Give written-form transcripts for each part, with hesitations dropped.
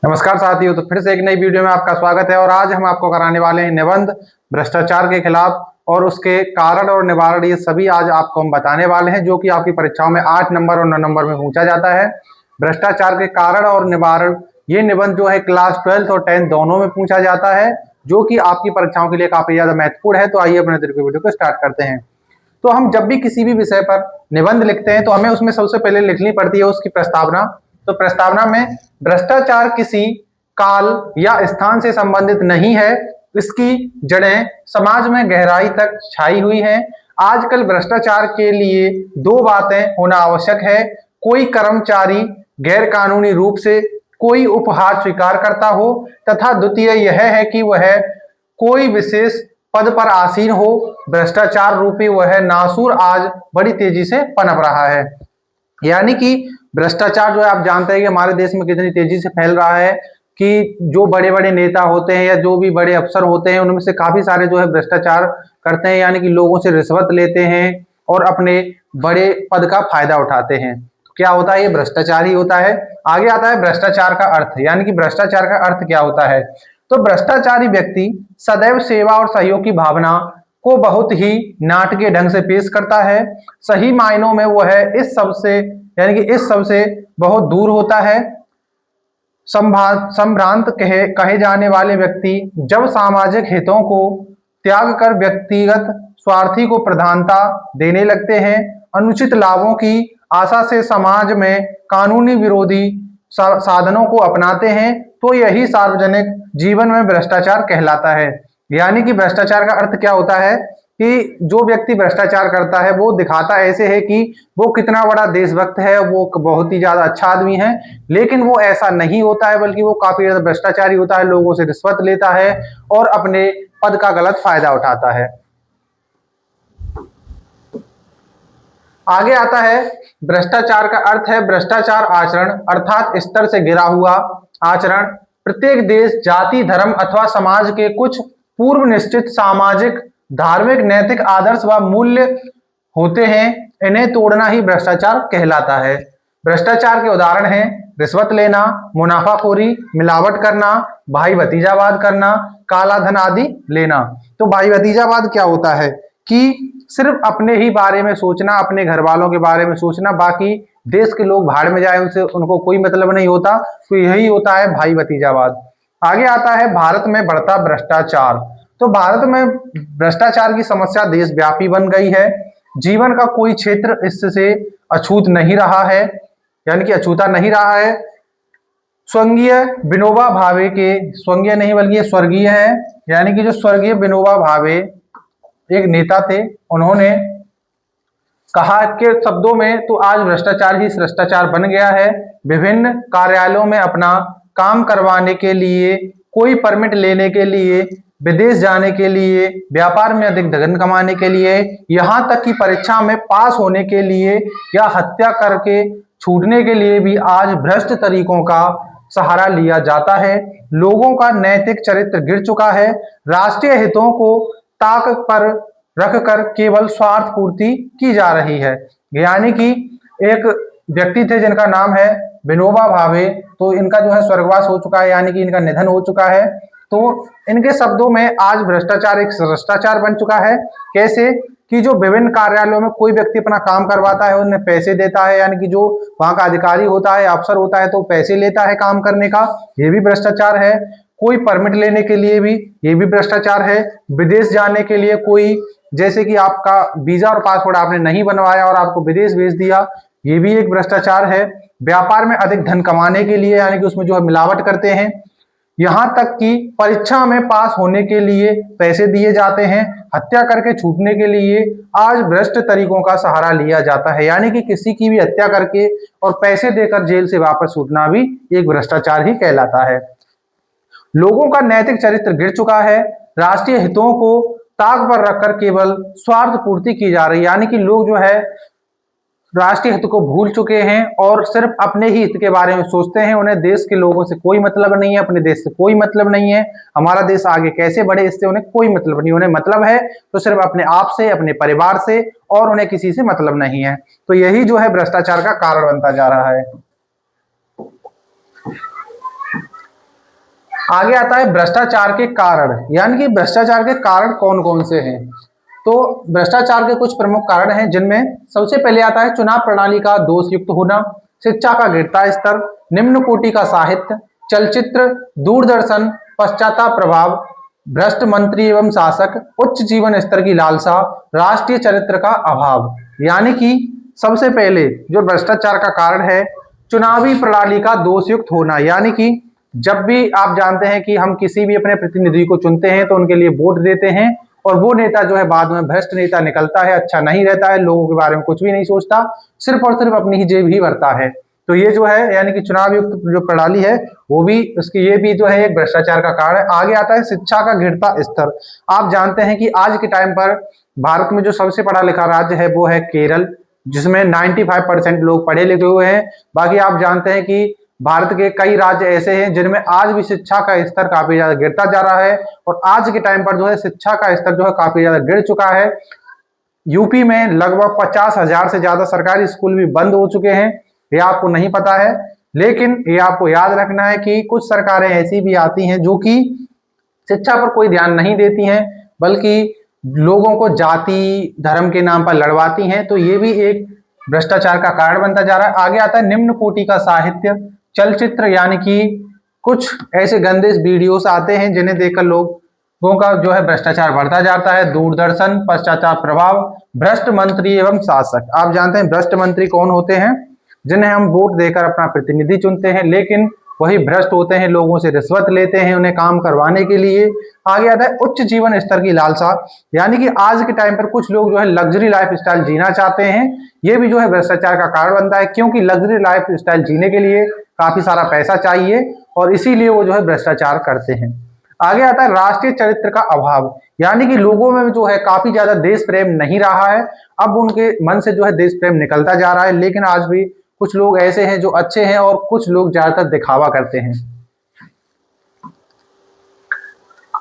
नमस्कार साथियों, तो फिर से एक नई वीडियो में आपका स्वागत है। और आज हम आपको कराने वाले हैं निबंध भ्रष्टाचार के खिलाफ और उसके कारण और निवारण। ये सभी आज आपको हम बताने वाले हैं, जो कि आपकी परीक्षाओं में 8 नंबर और 9 नंबर में पूछा जाता है। भ्रष्टाचार के कारण और निवारण ये निबंध जो है क्लास 12 और 10 दोनों में पूछा जाता है, जो कि आपकी परीक्षाओं के लिए काफी ज्यादा महत्वपूर्ण है। तो आइए अपने वीडियो को स्टार्ट करते हैं। तो हम जब भी किसी भी विषय पर निबंध लिखते हैं तो हमें उसमें सबसे पहले लिखनी पड़ती है उसकी प्रस्तावना। तो प्रस्तावना में भ्रष्टाचार किसी काल या स्थान से संबंधित नहीं है, इसकी जड़ें समाज में गहराई तक छाई हुई हैं। आजकल भ्रष्टाचार के लिए दो बातें होना आवश्यक है: कोई कर्मचारी गैर कानूनी रूप से कोई उपहार स्वीकार करता हो, तथा द्वितीय यह है कि वह कोई विशेष पद पर आसीन हो। भ्रष्टाचार रूपी वह नासूर आज बड़ी तेजी से पनप रहा है। यानी कि भ्रष्टाचार जो है, आप जानते हैं कि हमारे देश में कितनी तेजी से फैल रहा है कि जो बड़े बड़े नेता होते हैं या जो भी बड़े अफसर होते हैं, उनमें से काफी सारे जो है भ्रष्टाचार करते हैं, यानी कि लोगों से रिश्वत लेते हैं और अपने बड़े पद का फायदा उठाते हैं। तो क्या होता है? ये भ्रष्टाचार ही होता है। आगे आता है भ्रष्टाचार का अर्थ, यानी कि भ्रष्टाचार का अर्थ क्या होता है। तो भ्रष्टाचारी व्यक्ति सदैव सेवा और सहयोग की भावना को बहुत ही नाटकीय ढंग से पेश करता है। सही मायनों में वह इस सब से, यानी कि इस सब से बहुत दूर होता है। संभ्रांत कहे जाने वाले व्यक्ति जब सामाजिक हितों को त्याग कर व्यक्तिगत स्वार्थी को प्रधानता देने लगते हैं, अनुचित लाभों की आशा से समाज में कानूनी विरोधी साधनों को अपनाते हैं, तो यही सार्वजनिक जीवन में भ्रष्टाचार कहलाता है। यानी कि भ्रष्टाचार का अर्थ क्या होता है कि जो व्यक्ति भ्रष्टाचार करता है वो दिखाता ऐसे है कि वो कितना बड़ा देशभक्त है, वो बहुत ही ज्यादा अच्छा आदमी है, लेकिन वो ऐसा नहीं होता है, बल्कि वो काफी ज्यादा भ्रष्टाचारी होता है, लोगों से रिश्वत लेता है और अपने पद का गलत फायदा उठाता है। आगे आता है भ्रष्टाचार का अर्थ है भ्रष्टाचार आचरण, अर्थात स्तर से गिरा हुआ आचरण। प्रत्येक देश, जाति, धर्म अथवा समाज के कुछ पूर्व निश्चित सामाजिक, धार्मिक, नैतिक आदर्श व मूल्य होते हैं, इन्हें तोड़ना ही भ्रष्टाचार कहलाता है। भ्रष्टाचार के उदाहरण हैं रिश्वत लेना, मुनाफाखोरी, मिलावट करना, भाई भतीजावाद करना, काला धन आदि लेना। तो भाई भतीजावाद क्या होता है कि सिर्फ अपने ही बारे में सोचना, अपने घर वालों के बारे में सोचना, बाकी देश के लोग भाड़ में जाए उनसे उनको कोई मतलब नहीं होता। तो यही होता है भाई भतीजावाद। आगे आता है भारत में बढ़ता भ्रष्टाचार। तो भारत में भ्रष्टाचार की समस्या देशव्यापी बन गई है। जीवन का कोई क्षेत्र इससे अछूत नहीं रहा है, यानी कि अछूता नहीं रहा है। स्वर्गीय विनोबा भावे के, स्वर्गीय नहीं बल्कि ये स्वर्गीय है, यानी कि जो स्वर्गीय विनोबा भावे एक नेता थे, उन्होंने कहा के शब्दों में तो आज भ्रष्टाचार ही भ्रष्टाचार बन गया है। विभिन्न कार्यालयों में अपना काम करवाने के लिए, कोई परमिट लेने के लिए, विदेश जाने के लिए, व्यापार में अधिक धन कमाने के लिए, यहाँ तक कि परीक्षा में पास होने के लिए या हत्या करके छूटने के लिए भी आज भ्रष्ट तरीकों का सहारा लिया जाता है। लोगों का नैतिक चरित्र गिर चुका है। राष्ट्रीय हितों को ताक पर रखकर केवल स्वार्थ पूर्ति की जा रही है। यानी कि एक व्यक्ति थे जिनका नाम है विनोबा भावे, तो इनका जो है स्वर्गवास हो चुका है, यानी कि इनका निधन हो चुका है। तो इनके शब्दों में आज भ्रष्टाचार एक भ्रष्टाचार बन चुका है। कैसे कि जो विभिन्न कार्यालयों में कोई व्यक्ति अपना काम करवाता है, उन्हें पैसे देता है, यानी कि जो वहां का अधिकारी होता है, अफसर होता है, तो पैसे लेता है काम करने का, ये भी भ्रष्टाचार है। कोई परमिट लेने के लिए भी ये भी भ्रष्टाचार है। विदेश जाने के लिए कोई, जैसे कि आपका वीजा और पासपोर्ट आपने नहीं बनवाया और आपको विदेश भेज दिया, ये भी एक भ्रष्टाचार है। व्यापार में अधिक धन कमाने के लिए, यानी कि उसमें जो है मिलावट करते हैं। यहां तक कि परीक्षा में पास होने के लिए पैसे दिए जाते हैं। हत्या करके छूटने के लिए आज भ्रष्ट तरीकों का सहारा लिया जाता है, यानी कि किसी की भी हत्या करके और पैसे देकर जेल से वापस छूटना भी एक भ्रष्टाचार ही कहलाता है। लोगों का नैतिक चरित्र गिर चुका है। राष्ट्रीय हितों को ताक पर रखकर केवल स्वार्थ पूर्ति की जा रही है, यानी कि लोग जो है राष्ट्रीय हित को भूल चुके हैं और सिर्फ अपने ही हित के बारे में सोचते हैं। उन्हें देश के लोगों से कोई मतलब नहीं है, अपने देश से कोई मतलब नहीं है, हमारा देश आगे कैसे बढ़े इससे उन्हें कोई मतलब नहीं। उन्हें मतलब है तो सिर्फ अपने आप से, अपने परिवार से, और उन्हें किसी से मतलब नहीं है। तो यही जो है भ्रष्टाचार का कारण बनता जा रहा है। आगे आता है भ्रष्टाचार के कारण, यानी कि भ्रष्टाचार के कारण कौन कौन से हैं। तो भ्रष्टाचार के कुछ प्रमुख कारण हैं, जिनमें सबसे पहले आता है चुनाव प्रणाली का दोषयुक्त होना, शिक्षा का गिरता स्तर, निम्न कोटि का साहित्य, चलचित्र, दूरदर्शन, पश्चाताप प्रभाव, भ्रष्ट मंत्री एवं शासक, उच्च जीवन स्तर की लालसा, राष्ट्रीय चरित्र का अभाव। यानी कि सबसे पहले जो भ्रष्टाचार का कारण है, चुनावी प्रणाली का दोषयुक्त होना। यानी कि जब भी आप जानते हैं कि हम किसी भी अपने प्रतिनिधि को चुनते हैं तो उनके लिए वोट देते हैं, और वो नेता जो है बाद में भ्रष्ट नेता निकलता है, अच्छा नहीं रहता है, लोगों के बारे में कुछ भी नहीं सोचता, सिर्फ और सिर्फ अपनी ही जेब ही भरता है। तो ये जो है यानी कि चुनाव युक्त जो प्रणाली है वो भी उसकी, ये भी जो है एक भ्रष्टाचार का कारण है। आगे आता है शिक्षा का गिरता स्तर। आप जानते हैं कि आज के टाइम पर भारत में जो सबसे पढ़ा लिखा राज्य है वो है केरल, जिसमें 95% लोग पढ़े लिखे हुए हैं। बाकी आप जानते हैं कि भारत के कई राज्य ऐसे हैं जिनमें आज भी शिक्षा का स्तर काफी ज्यादा गिरता जा रहा है, और आज के टाइम पर जो है शिक्षा का स्तर जो है काफी ज्यादा गिर चुका है। यूपी में लगभग 50,000 से ज्यादा सरकारी स्कूल भी बंद हो चुके हैं, ये आपको नहीं पता है। लेकिन ये आपको याद रखना है कि कुछ सरकारें ऐसी भी आती हैं जो कि शिक्षा पर कोई ध्यान नहीं देती हैं, बल्कि लोगों को जाति धर्म के नाम पर लड़वाती हैं। तो ये भी एक भ्रष्टाचार का कारण बनता जा रहा है। आगे आता है निम्न कोटि का साहित्य, चलचित्र, यानी कि कुछ ऐसे गंदे वीडियोस आते हैं जिन्हें देखकर लोगों का जो है भ्रष्टाचार बढ़ता जाता है। दूरदर्शन, पश्चाताप प्रभाव, भ्रष्ट मंत्री एवं शासक। आप जानते हैं भ्रष्ट मंत्री कौन होते हैं? जिन्हें हम वोट देकर अपना प्रतिनिधि चुनते हैं, लेकिन वही भ्रष्ट होते हैं, लोगों से रिश्वत लेते हैं उन्हें काम करवाने के लिए। आगे आता है उच्च जीवन स्तर की लालसा, यानी कि आज के टाइम पर कुछ लोग जो है लग्जरी लाइफ स्टाइल जीना चाहते हैं। ये भी जो है भ्रष्टाचार का कारण बनता है, क्योंकि लग्जरी लाइफ स्टाइल जीने के लिए काफी सारा पैसा चाहिए, और इसीलिए वो जो है भ्रष्टाचार करते हैं। आगे आता है राष्ट्रीय चरित्र का अभाव, यानी कि लोगों में जो है काफी ज्यादा देश प्रेम नहीं रहा है। अब उनके मन से जो है देश प्रेम निकलता जा रहा है, लेकिन आज भी कुछ लोग ऐसे हैं जो अच्छे हैं, और कुछ लोग ज्यादातर दिखावा करते हैं।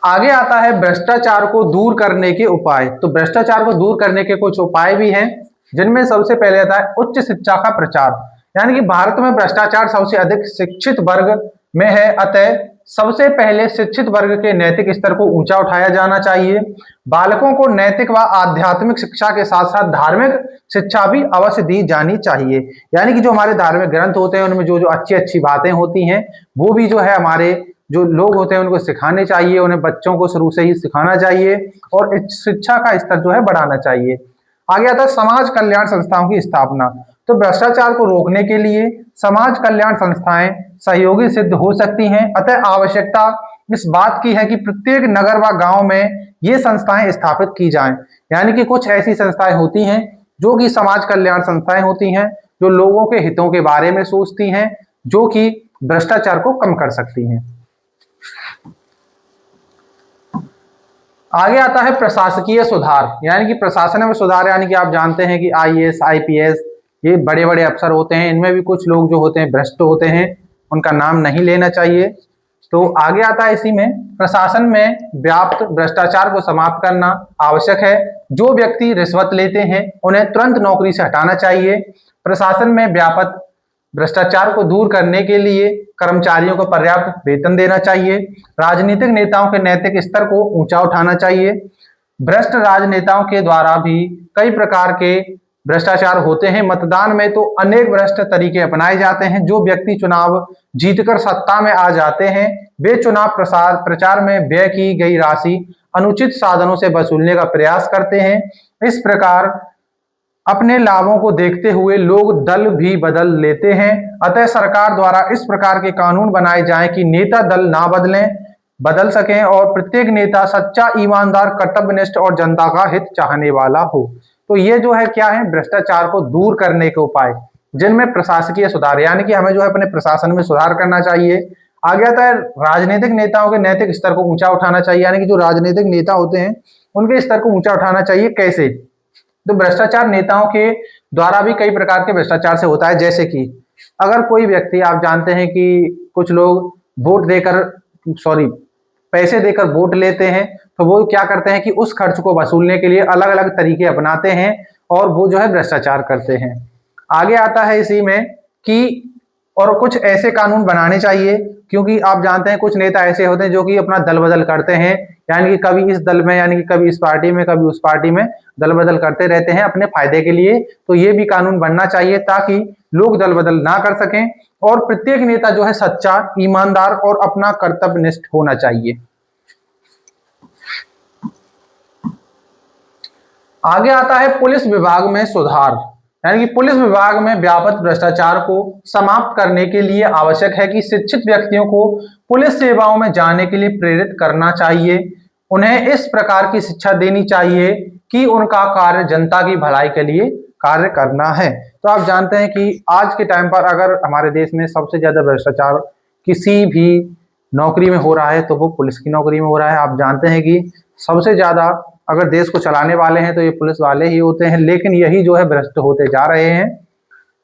आगे आता है भ्रष्टाचार को दूर करने के उपाय। तो भ्रष्टाचार को दूर करने के कुछ उपाय भी हैं, जिनमें सबसे पहले आता है उच्च शिक्षा का प्रचार। यानी कि भारत में भ्रष्टाचार सबसे अधिक शिक्षित वर्ग में है, अतः सबसे पहले शिक्षित वर्ग के नैतिक स्तर को ऊंचा उठाया जाना चाहिए। बालकों को नैतिक व आध्यात्मिक शिक्षा के साथ साथ धार्मिक शिक्षा भी अवश्य दी जानी चाहिए। यानी कि जो हमारे धार्मिक ग्रंथ होते हैं उनमें जो जो अच्छी अच्छी बातें होती हैं वो भी जो है हमारे जो लोग होते हैं उनको सिखाने चाहिए, उन्हें बच्चों को शुरू से ही सिखाना चाहिए, और शिक्षा का स्तर जो है बढ़ाना चाहिए। आगे आता है समाज कल्याण संस्थाओं की स्थापना। तो भ्रष्टाचार को रोकने के लिए समाज कल्याण संस्थाएं सहयोगी सिद्ध हो सकती हैं, अतः आवश्यकता इस बात की है कि प्रत्येक नगर व गांव में ये संस्थाएं स्थापित की जाएं। यानी कि कुछ ऐसी संस्थाएं होती हैं जो कि समाज कल्याण संस्थाएं होती हैं, जो लोगों के हितों के बारे में सोचती हैं, जो कि भ्रष्टाचार को कम कर सकती हैं। आगे आता है प्रशासकीय सुधार, यानी कि प्रशासन में सुधार, यानी कि आप जानते हैं कि आईएएस, आईपीएस ये बड़े बड़े अफसर होते हैं, इनमें भी कुछ लोग जो होते हैं भ्रष्ट होते हैं, उनका नाम नहीं लेना चाहिए। तो आगे आता है इसी में प्रशासन में व्याप्त भ्रष्टाचार को समाप्त करना आवश्यक है। जो व्यक्ति रिश्वत लेते हैं उन्हें तुरंत नौकरी से हटाना चाहिए। प्रशासन में व्यापक भ्रष्टाचार को दूर करने के लिए कर्मचारियों को पर्याप्त वेतन देना चाहिए। राजनीतिक नेताओं के नैतिक स्तर को ऊंचा उठाना चाहिए। भ्रष्ट राजनेताओं के द्वारा भी कई प्रकार के भ्रष्टाचार होते हैं। मतदान में तो अनेक भ्रष्ट तरीके अपनाए जाते हैं। जो व्यक्ति चुनाव जीतकर सत्ता में आ जाते हैं वे चुनाव प्रचार में व्यय की गई राशि अनुचित साधनों से वसूलने का प्रयास करते हैं। इस प्रकार अपने लाभों को देखते हुए लोग दल भी बदल लेते हैं। अतः सरकार द्वारा इस प्रकार के कानून बनाए जाएं कि नेता दल ना बदल सकें, और प्रत्येक नेता सच्चा, ईमानदार, कर्तव्यनिष्ठ और जनता का हित चाहने वाला हो। तो ये जो है क्या है, भ्रष्टाचार को दूर करने के उपाय, जिनमें प्रशासकीय सुधार, यानी कि हमें जो है अपने प्रशासन में सुधार करना चाहिए। आगे आता है राजनीतिक नेताओं के नैतिक स्तर को ऊंचा उठाना चाहिए, यानी कि जो राजनीतिक नेता होते हैं उनके स्तर को ऊंचा उठाना चाहिए। कैसे? तो भ्रष्टाचार नेताओं के द्वारा भी कई प्रकार के भ्रष्टाचार से होता है। जैसे कि अगर कोई व्यक्ति, आप जानते हैं कि कुछ लोग वोट देकर पैसे देकर वोट लेते हैं, तो वो क्या करते हैं कि उस खर्च को वसूलने के लिए अलग अलग तरीके अपनाते हैं, और वो जो है भ्रष्टाचार करते हैं। आगे आता है इसी में कि और कुछ ऐसे कानून बनाने चाहिए, क्योंकि आप जानते हैं कुछ नेता ऐसे होते हैं जो कि अपना दल बदल करते हैं, यानी कि कभी इस दल में, यानी कि कभी इस पार्टी में, कभी उस पार्टी में दल बदल करते रहते हैं अपने फायदे के लिए। तो ये भी कानून बनना चाहिए ताकि लोग दल बदल ना कर सकें, और प्रत्येक नेता जो है सच्चा, ईमानदार और अपना कर्तव्यनिष्ठ होना चाहिए। आगे आता है पुलिस विभाग में सुधार, यानी कि पुलिस विभाग में व्याप्त भ्रष्टाचार को समाप्त करने के लिए आवश्यक है कि शिक्षित व्यक्तियों को पुलिस सेवाओं में जाने के लिए प्रेरित करना चाहिए। उन्हें इस प्रकार की शिक्षा देनी चाहिए कि उनका कार्य जनता की भलाई के लिए कार्य करना है। तो आप जानते हैं कि आज के टाइम पर अगर हमारे देश में सबसे ज्यादा भ्रष्टाचार किसी भी नौकरी में हो रहा है तो वो पुलिस की नौकरी में हो रहा है। आप जानते हैं कि सबसे ज्यादा अगर देश को चलाने वाले हैं तो ये पुलिस वाले ही होते हैं, लेकिन यही जो है भ्रष्ट होते जा रहे हैं।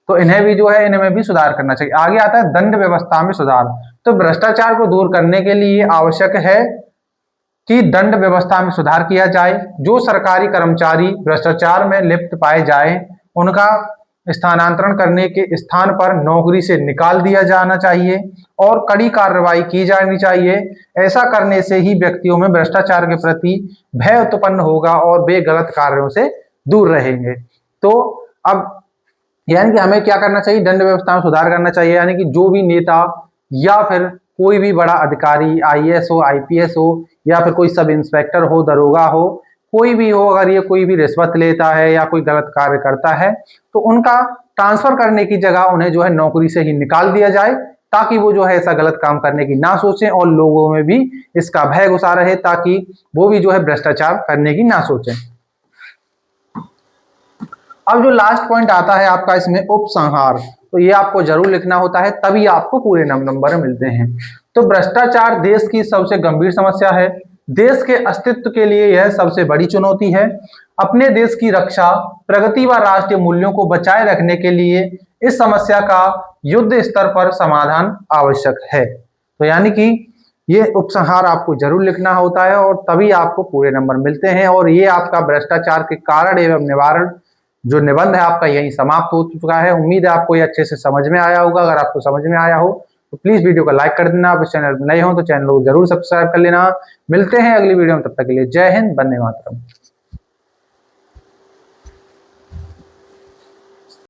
तो इन्हें भी जो है, इनमें भी सुधार करना चाहिए। आगे आता है दंड व्यवस्था में सुधार। तो भ्रष्टाचार को दूर करने के लिए आवश्यक है कि दंड व्यवस्था में सुधार किया जाए। जो सरकारी कर्मचारी भ्रष्टाचार में लिप्त पाए जाए उनका स्थानांतरण करने के स्थान पर नौकरी से निकाल दिया जाना चाहिए और कड़ी कार्रवाई की जानी चाहिए। ऐसा करने से ही व्यक्तियों में भ्रष्टाचार के प्रति भय उत्पन्न होगा और वे गलत कार्यों से दूर रहेंगे। तो अब यानी कि हमें क्या करना चाहिए, दंड व्यवस्था में सुधार करना चाहिए, यानी कि जो भी नेता या फिर कोई भी बड़ा अधिकारी, आईएएस हो, आईपीएस हो, या फिर कोई सब इंस्पेक्टर हो, दरोगा हो, कोई भी हो, अगर ये कोई भी रिश्वत लेता है या कोई गलत कार्य करता है तो उनका ट्रांसफर करने की जगह उन्हें जो है नौकरी से ही निकाल दिया जाए, ताकि वो जो है ऐसा गलत काम करने की ना सोचें और लोगों में भी इसका भय घुसा रहे, ताकि वो भी जो है भ्रष्टाचार करने की ना सोचें। अब जो लास्ट पॉइंट आता है आपका इसमें उपसंहार, तो ये आपको जरूर लिखना होता है, तभी आपको पूरे नंबर मिलते हैं। तो भ्रष्टाचार देश की सबसे गंभीर समस्या है। देश के अस्तित्व के लिए यह सबसे बड़ी चुनौती है। अपने देश की रक्षा, प्रगति व राष्ट्रीय मूल्यों को बचाए रखने के लिए इस समस्या का युद्ध स्तर पर समाधान आवश्यक है। तो यानी कि ये उपसंहार आपको जरूर लिखना होता है और तभी आपको पूरे नंबर मिलते हैं। और ये आपका भ्रष्टाचार के कारण एवं निवारण जो निबंध है आपका यही समाप्त हो चुका है। उम्मीद है आपको ये अच्छे से समझ में आया होगा। अगर आपको समझ में आया हो तो प्लीज वीडियो को लाइक कर देना। आप इस चैनल पर नए हो तो चैनल को जरूर सब्सक्राइब कर लेना। मिलते हैं अगली वीडियो में, तब तक के लिए जय हिंद, वंदे मातरम।